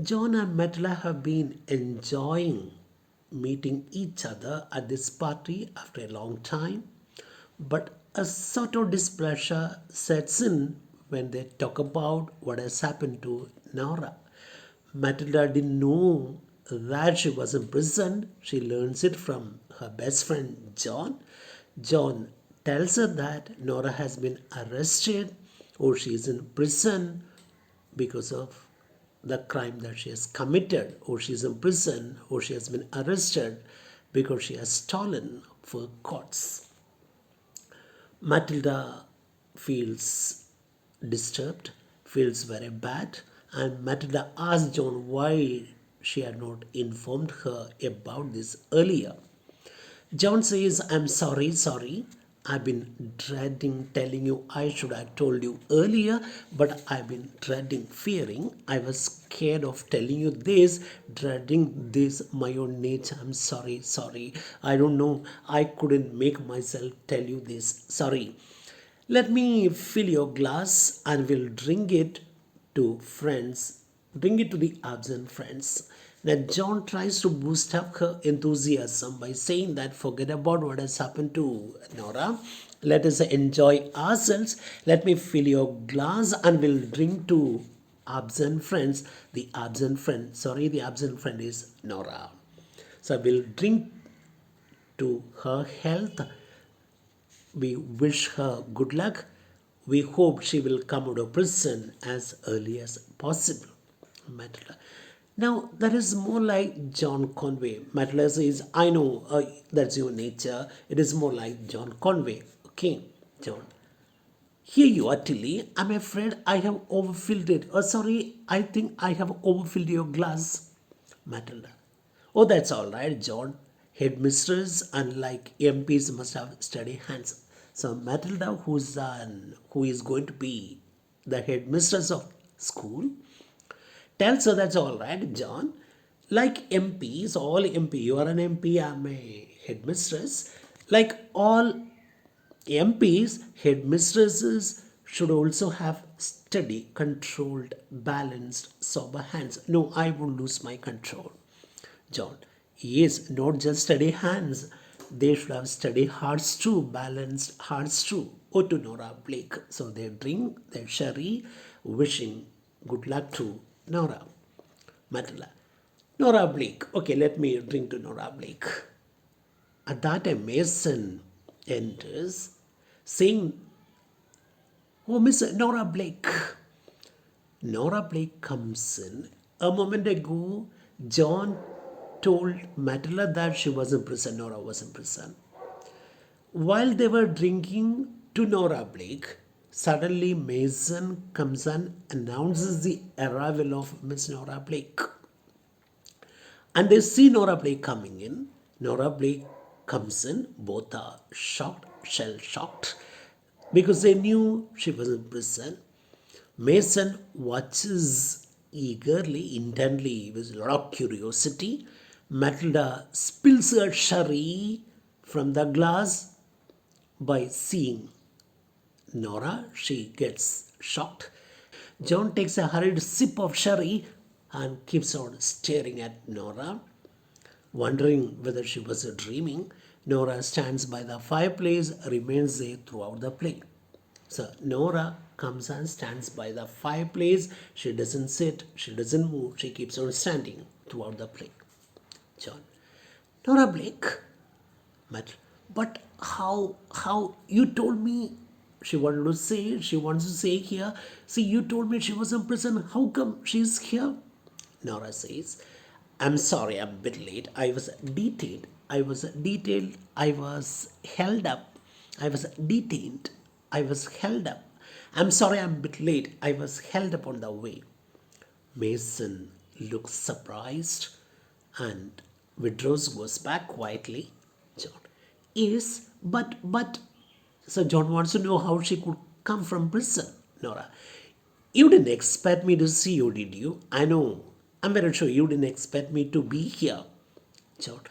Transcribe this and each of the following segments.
John and Matilda have been enjoying meeting each other at this party after a long time, but a sort of displeasure sets in when they talk about what has happened to Nora. Matilda didn't know that she was in prison. She learns it from her best friend John. John tells her that Nora has been arrested or she is in prison because of the crime that she has committed, or she is in prison, or she has been arrested because she has stolen for courts. Matilda feels disturbed, feels very bad, and Matilda asks John why she had not informed her about this earlier. John says, I'm sorry. I've been dreading telling you. I should have told you earlier, but I've been dreading, fearing. I was scared of telling you this, dreading this, my own nature. I'm sorry. I don't know. I couldn't make myself tell you this. Sorry. Let me fill your glass and we'll drink it to friends. Bring it to the absent friends. Now, John tries to boost up her enthusiasm by saying that forget about what has happened to Nora. Let us enjoy ourselves. Let me fill your glass and we'll drink to absent friends. The absent friend is Nora. So we'll drink to her health. We wish her good luck. We hope she will come out of prison as early as possible. Matilda. Now, that is more like John Conway. Matilda says, I know that's your nature. It is more like John Conway. Okay, John. Here you are, Tilly. I'm afraid I have overfilled it. Oh, sorry, I think I have overfilled your glass. Matilda. Oh, that's all right, John. Headmistress, unlike MPs, must have steady hands. So Matilda, who is going to be the headmistress of school, tells her that's all right, John. Like MPs, all MP, you are an MP, I'm a headmistress. Like all MPs, headmistresses should also have steady, controlled, balanced, sober hands. No, I won't lose my control. John, yes, not just steady hands. They should have steady hearts too, balanced hearts too. Oh, to Nora Blake. So they drink their sherry, wishing good luck to Nora. Matilda. Nora Blake. Okay, let me drink to Nora Blake. At that, a mason enters, saying, Oh, Miss Nora Blake. Nora Blake comes in. A moment ago, John told Matilda that she was in prison. Nora was in prison. While they were drinking to Nora Blake, suddenly Mason comes and announces the arrival of Miss Nora Blake. And they see Nora Blake coming in. Nora Blake comes in. Both are shocked, shell shocked, because they knew she was in prison. Mason watches eagerly, intently, with a lot of curiosity. Matilda spills her sherry from the glass by seeing Nora. She gets shocked. John takes a hurried sip of sherry and keeps on staring at Nora, wondering whether she was dreaming. Nora stands by the fireplace, remains there throughout the play. So Nora comes and stands by the fireplace. She doesn't sit, she doesn't move, she keeps on standing throughout the play. John. Nora Blake. But how you told me she wants to say here. See, you told me she was in prison. How come she's here? Nora says, I'm sorry, I'm a bit late. I was detained. I was held up. I was detained. I was held up. I'm sorry, I'm a bit late. I was held up on the way. Mason looks surprised and withdraws, goes back quietly. John, yes, but. So John wants to know how she could come from prison. Nora, you didn't expect me to see you, did you? I know. I'm very sure you didn't expect me to be here. John,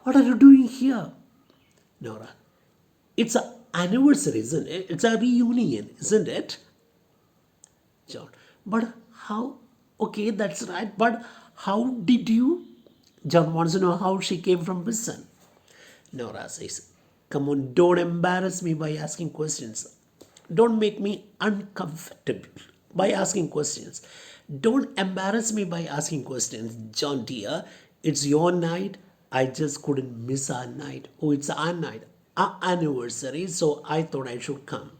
what are you doing here? Nora, it's an anniversary, isn't it? It's a reunion, isn't it? John, but how? Okay, that's right. But how did you? John wants to know how she came from prison. Nora says, come on, don't embarrass me by asking questions. Don't make me uncomfortable by asking questions. Don't embarrass me by asking questions. John, dear, it's your night. I just couldn't miss our night. Oh, it's our night, our anniversary, so I thought I should come.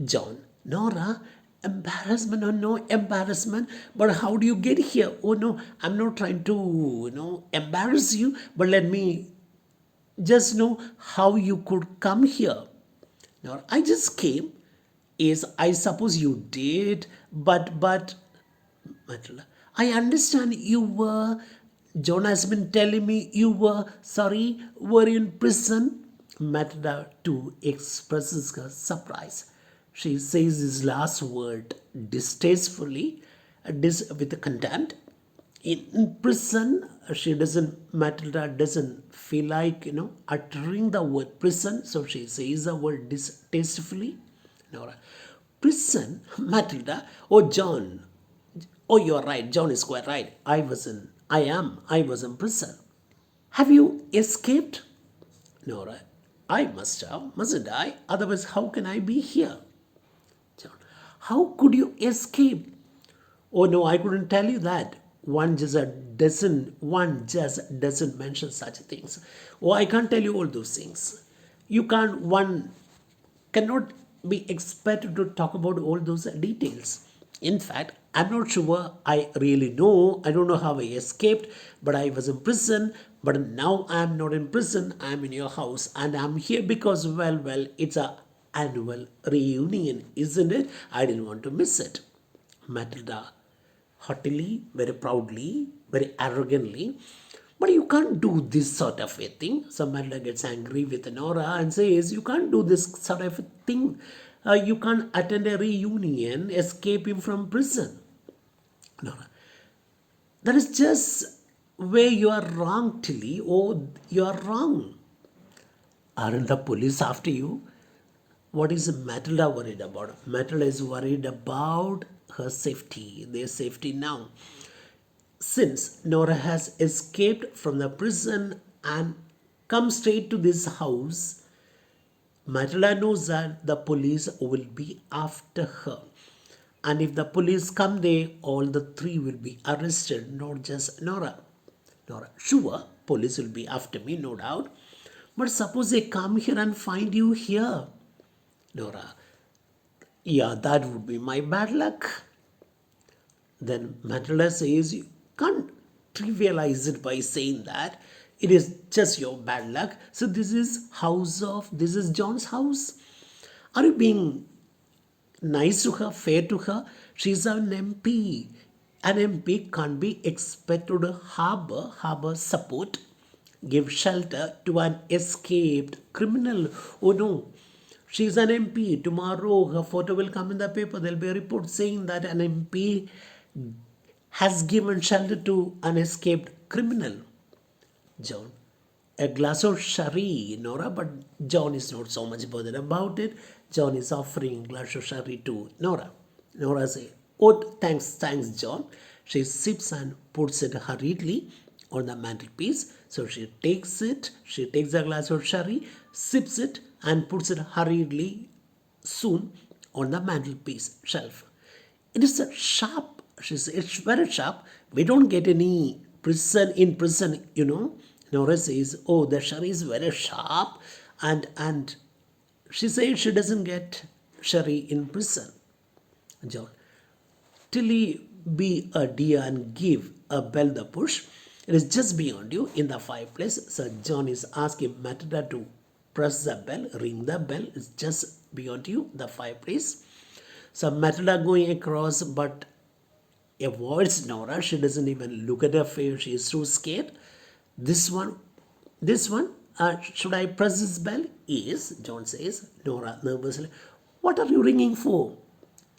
John, Nora, embarrassment or no embarrassment, but how do you get here? Oh no, I'm not trying to, embarrass you, but let me just know how you could come here. Now, I just came. Yes, I suppose you did, but Matilda, I understand you were. John has been telling me you were sorry, were in prison. Matilda too expresses her surprise. She says his last word distastefully, with contempt. In prison, she doesn't. Matilda doesn't feel like uttering the word prison, so she says the word distastefully. Nora, prison, Matilda. Oh, John. Oh, you're right. John is quite right. I was in prison. Have you escaped? Nora, I must have, mustn't I? Otherwise, how can I be here? John, how could you escape? Oh no, I couldn't tell you that. One just doesn't mention such things. Oh, I can't tell you all those things. One cannot be expected to talk about all those details. In fact, I'm not sure I really know. I don't know how I escaped, but I was in prison. But now I'm not in prison. I'm in your house, and I'm here because, well, it's a annual reunion, isn't it? I didn't want to miss it. Matilda haughtily, very proudly, very arrogantly. But you can't do this sort of a thing. So Matilda gets angry with Nora and says, you can't do this sort of a thing. You can't attend a reunion escaping from prison. Nora, that is just where you are wrong, Tilly. Oh, you are wrong. Aren't the police after you? What is Matilda worried about? Matilda is worried about her safety, their safety now. Since Nora has escaped from the prison and come straight to this house, Matilda knows that the police will be after her. And if the police come there, all the three will be arrested, not just Nora. Nora, sure, police will be after me, no doubt. But suppose they come here and find you here. Nora, yeah, that would be my bad luck. Then Matilda says, you can't trivialize it by saying that. It is just your bad luck. So this is John's house. Are you being nice to her, fair to her? She's an MP. An MP can't be expected to harbor support, give shelter to an escaped criminal. Oh no, she's an MP. Tomorrow her photo will come in the paper. There'll be a report saying that an MP has given shelter to an escaped criminal. John, a glass of sherry, Nora, but John is not so much bothered about it. John is offering a glass of sherry to Nora. Nora says, oh, thanks, John. She sips and puts it hurriedly on the mantelpiece. So she takes a glass of sherry, sips it, and puts it hurriedly soon on the mantelpiece shelf. It is a sharp, she says, it's very sharp. We don't get any prison. Nora says, oh, the sherry is very sharp, and she says she doesn't get sherry in prison. John, Tilly, be a dear and give a bell the push. It is just beyond you in the fireplace. So John is asking Matilda to press the bell, ring the bell. It's just beyond you, the fireplace. So Matilda going across, but avoids Nora. She doesn't even look at her face. She is too scared. This one, this one. Should I press this bell? Yes, John says. Nora nervously. What are you ringing for?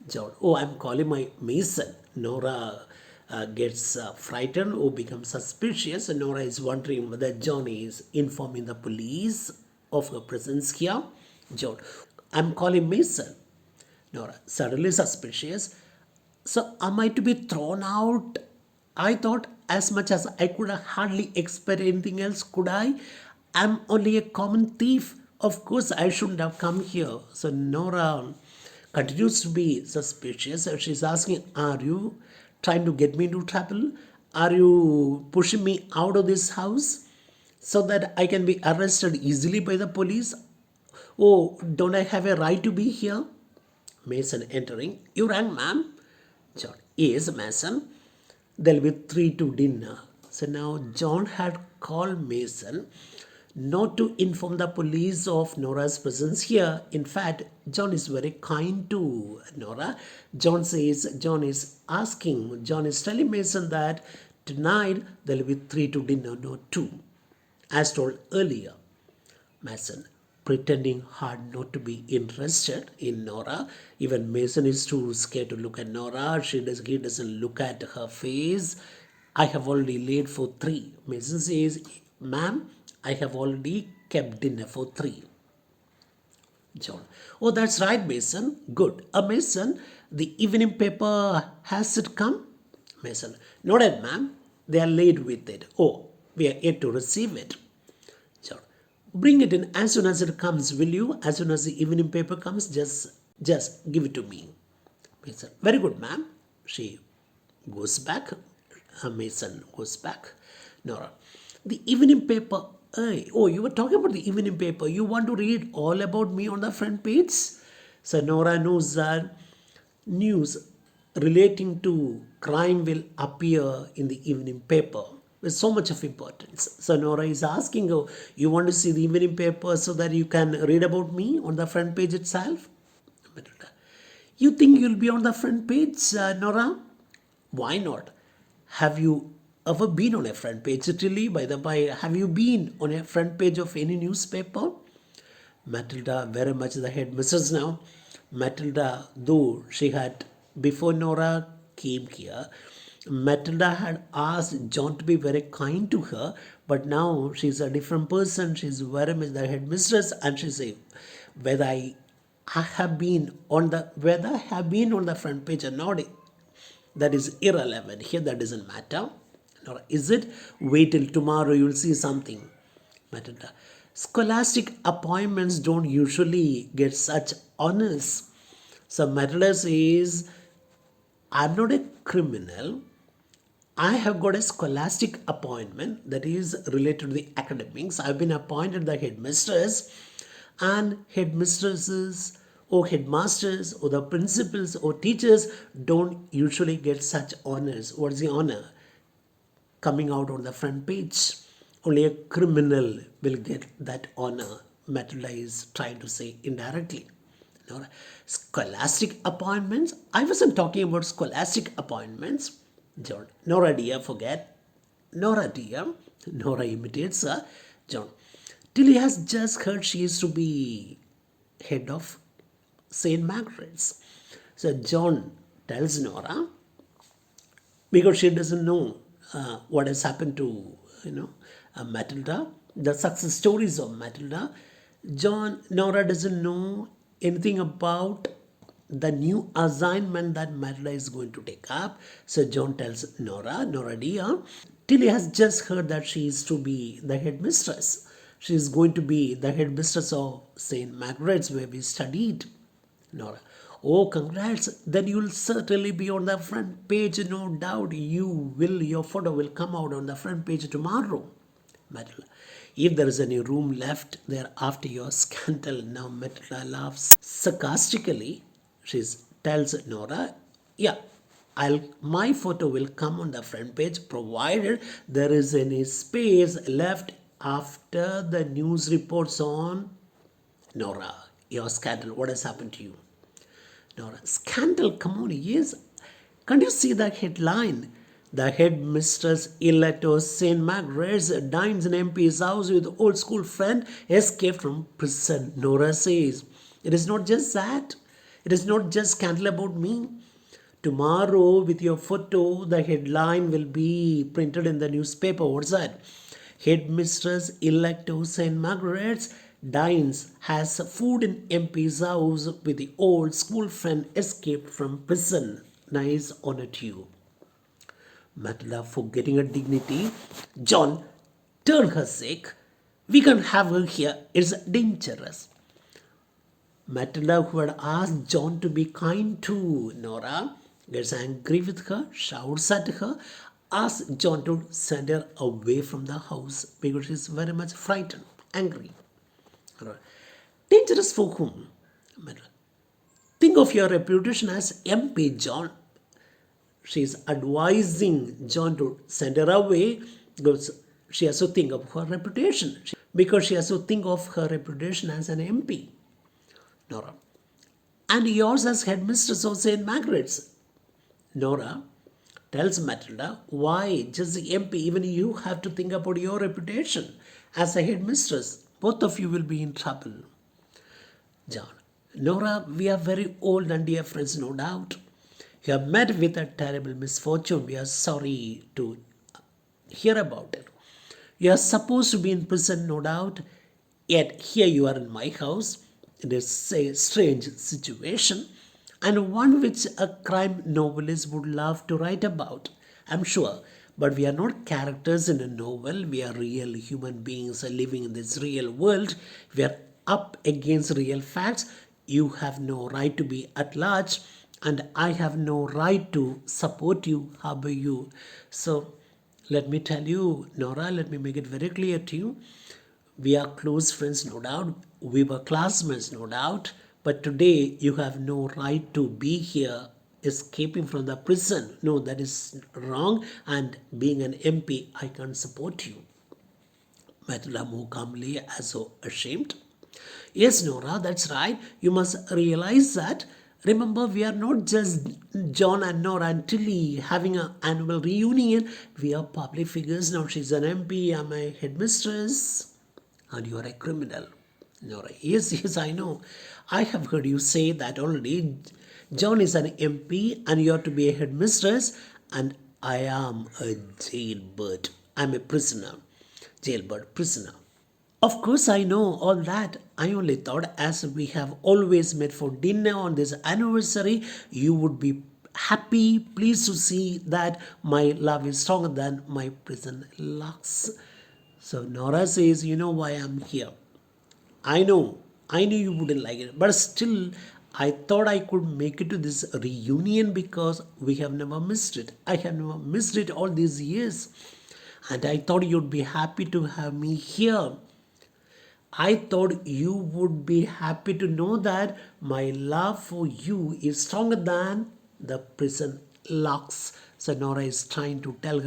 John, oh, I'm calling my mason. Nora gets frightened or becomes suspicious. And Nora is wondering whether John is informing the police of her presence here. John, I'm calling Mason. Nora, suddenly suspicious. So am I to be thrown out? I thought as much as I could hardly expect anything else, could I? I'm only a common thief. Of course, I shouldn't have come here. So Nora continues to be suspicious. She's asking, are you trying to get me into trouble? Are you pushing me out of this house so that I can be arrested easily by the police? Oh, don't I have a right to be here? Mason entering. You rang, ma'am? John. Yes, Mason. There'll be three to dinner. So now John had called Mason not to inform the police of Nora's presence here. In fact, John is very kind to Nora. John is telling Mason that tonight there'll be three to dinner, not two, as told earlier. Mason, pretending hard not to be interested in Nora. Even Mason is too scared to look at Nora. He doesn't look at her face. I have already laid for three. Mason says, ma'am, I have already kept dinner for three. John, oh, that's right, Mason. Good. Mason, the evening paper, has it come? Mason, not yet, ma'am. They are late with it. Oh, we are yet to receive it. Sure. Bring it in as soon as it comes, will you? As soon as the evening paper comes, just give it to me. Mason, very good, ma'am. She goes back. Mason goes back. Nora, the evening paper. Oh, you were talking about the evening paper. You want to read all about me on the front page? So Nora knows that news relating to crime will appear in the evening paper with so much of importance. So Nora is asking, oh, you want to see the evening paper so that you can read about me on the front page itself? You think you'll be on the front page, Nora? Why not? Have you ever been on a front page, Tilly? By the way, have you been on a front page of any newspaper? Matilda, very much the headmistress now. Matilda, though she had, before Nora came here, Matilda had asked John to be very kind to her, but now she's a different person. She's very much the headmistress, and she said, whether I have been on the front page or not, that is irrelevant. Here that doesn't matter. Nora, is it? Wait till tomorrow, you'll see something. Matilda, scholastic appointments don't usually get such honors. So Matilda says, I'm not a criminal. I have got a scholastic appointment that is related to the academics. I've been appointed the headmistress, and headmistresses or headmasters or the principals or teachers don't usually get such honors. What's the honor? Coming out on the front page. Only a criminal will get that honor. Matilda is trying to say indirectly. Nora, scholastic appointments? I wasn't talking about scholastic appointments. John, Nora dear, forget. Nora dear. Nora imitates her. John, Tilly has just heard she is to be head of St. Margaret's. So John tells Nora, because she doesn't know what has happened to Matilda, the success stories of Matilda. Nora doesn't know anything about the new assignment that Matilda is going to take up. So John tells Nora dear, Tilly has just heard that she is to be the headmistress. She is going to be the headmistress of St. Margaret's where we studied. Nora, oh, congrats. Then you'll certainly be on the front page, no doubt. Your photo will come out on the front page tomorrow. Matilda, if there is any room left there after your scandal. Now Matilda laughs sarcastically. She tells Nora, yeah, my photo will come on the front page provided there is any space left after the news reports on Nora, your scandal. What has happened to you? Nora, scandal, come on, yes. Can't you see the headline? The headmistress elect of St. Margaret's dines in MP's house with old school friend escaped from prison. Nora says, it is not just that. It is not just scandal about me. Tomorrow, with your photo, the headline will be printed in the newspaper. What's that? Headmistress elect of St. Margaret's dines, has food in MP's house with the old school friend escaped from prison. nice honor to you. Matilda, forgetting her dignity, John, turn her sick. We can't have her here. It's dangerous. Matilda, who had asked John to be kind to Nora, gets angry with her, shouts at her, asks John to send her away from the house because she's very much frightened, angry. Dangerous for whom? Think of your reputation as MP, John. She's advising John to send her away because she has to think of her reputation. Because she has to think of her reputation as an MP, Nora. And yours as headmistress of St. Margaret's. Nora tells Matilda, why just the MP? Even you have to think about your reputation as a headmistress. Both of you will be in trouble. John, Nora, we are very old and dear friends, no doubt. You have met with a terrible misfortune. We are sorry to hear about it. You are supposed to be in prison, no doubt. Yet here you are in my house. It is a strange situation, and one which a crime novelist would love to write about, I'm sure. But we are not characters in a novel. We are real human beings living in this real world. We are up against real facts. You have no right to be at large, and I have no right to support you. How about you? So let me tell you, Nora, let me make it very clear to you. We are close friends, no doubt. We were classmates, no doubt. But today you have no right to be here escaping from the prison. No, that is wrong. And being an MP, I can't support you. Matilda more calmly, as so ashamed. Yes, Nora, that's right. You must realize that. Remember, we are not just John and Nora and Tilly having an annual reunion. We are public figures now. She's an MP, I'm a headmistress, and you are a criminal. Nora, yes, I know. I have heard you say that already. John is an MP and you are to be a headmistress, and I am a jailbird. I'm a prisoner. Jailbird, prisoner. Of course, I know all that. I only thought, as we have always met for dinner on this anniversary, you would be happy, pleased to see that my love is stronger than my prison locks. So Nora says, you know why I'm here. I knew you wouldn't like it, but still, I thought I could make it to this reunion because we have never missed it. I have never missed it all these years. And I thought you'd be happy to have me here. I thought you would be happy to know that my love for you is stronger than the prison locks. So Nora is trying to tell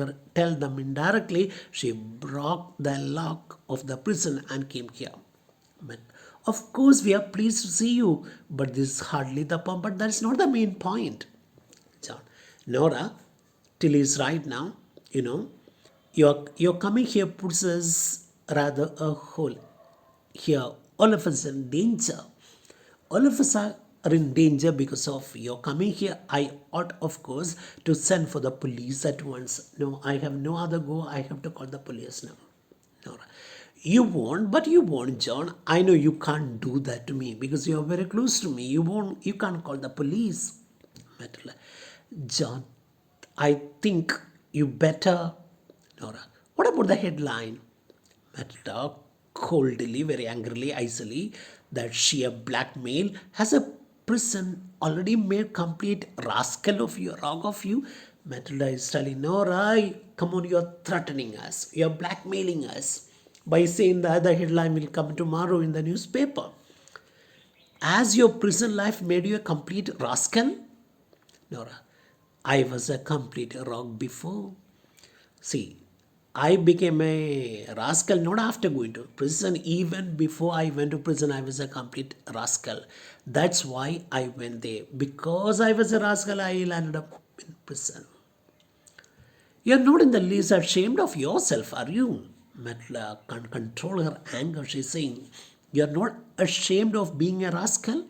them indirectly. She broke the lock of the prison and came here. But of course, we are pleased to see you, but this is hardly the point. But that's not the main point. John, Nora, Tilly is right now. You know, your coming here puts us rather a hole. Here, all of us are in danger. All of us are in danger because of your coming here. I ought, of course, to send for the police at once. No, I have no other go. I have to call the police now. Nora, you won't, but you won't, John. I know you can't do that to me because you are very close to me. You won't. You can't call the police. Matilda, John, I think you better. Nora, what about the headline? Matilda, coldly, very angrily, icily, that sheer blackmail has a prison already made complete rascal of you, rogue of you. Matilda is telling Nora, come on, you're threatening us, you're blackmailing us by saying that the headline will come tomorrow in the newspaper. Has your prison life made you a complete rascal? Nora, I was a complete rogue before. See, I became a rascal not after going to prison. Even before I went to prison, I was a complete rascal. That's why I went there. Because I was a rascal, I landed up in prison. You're not in the least ashamed of yourself, are you? Matilda can't control her anger. She's saying, you're not ashamed of being a rascal?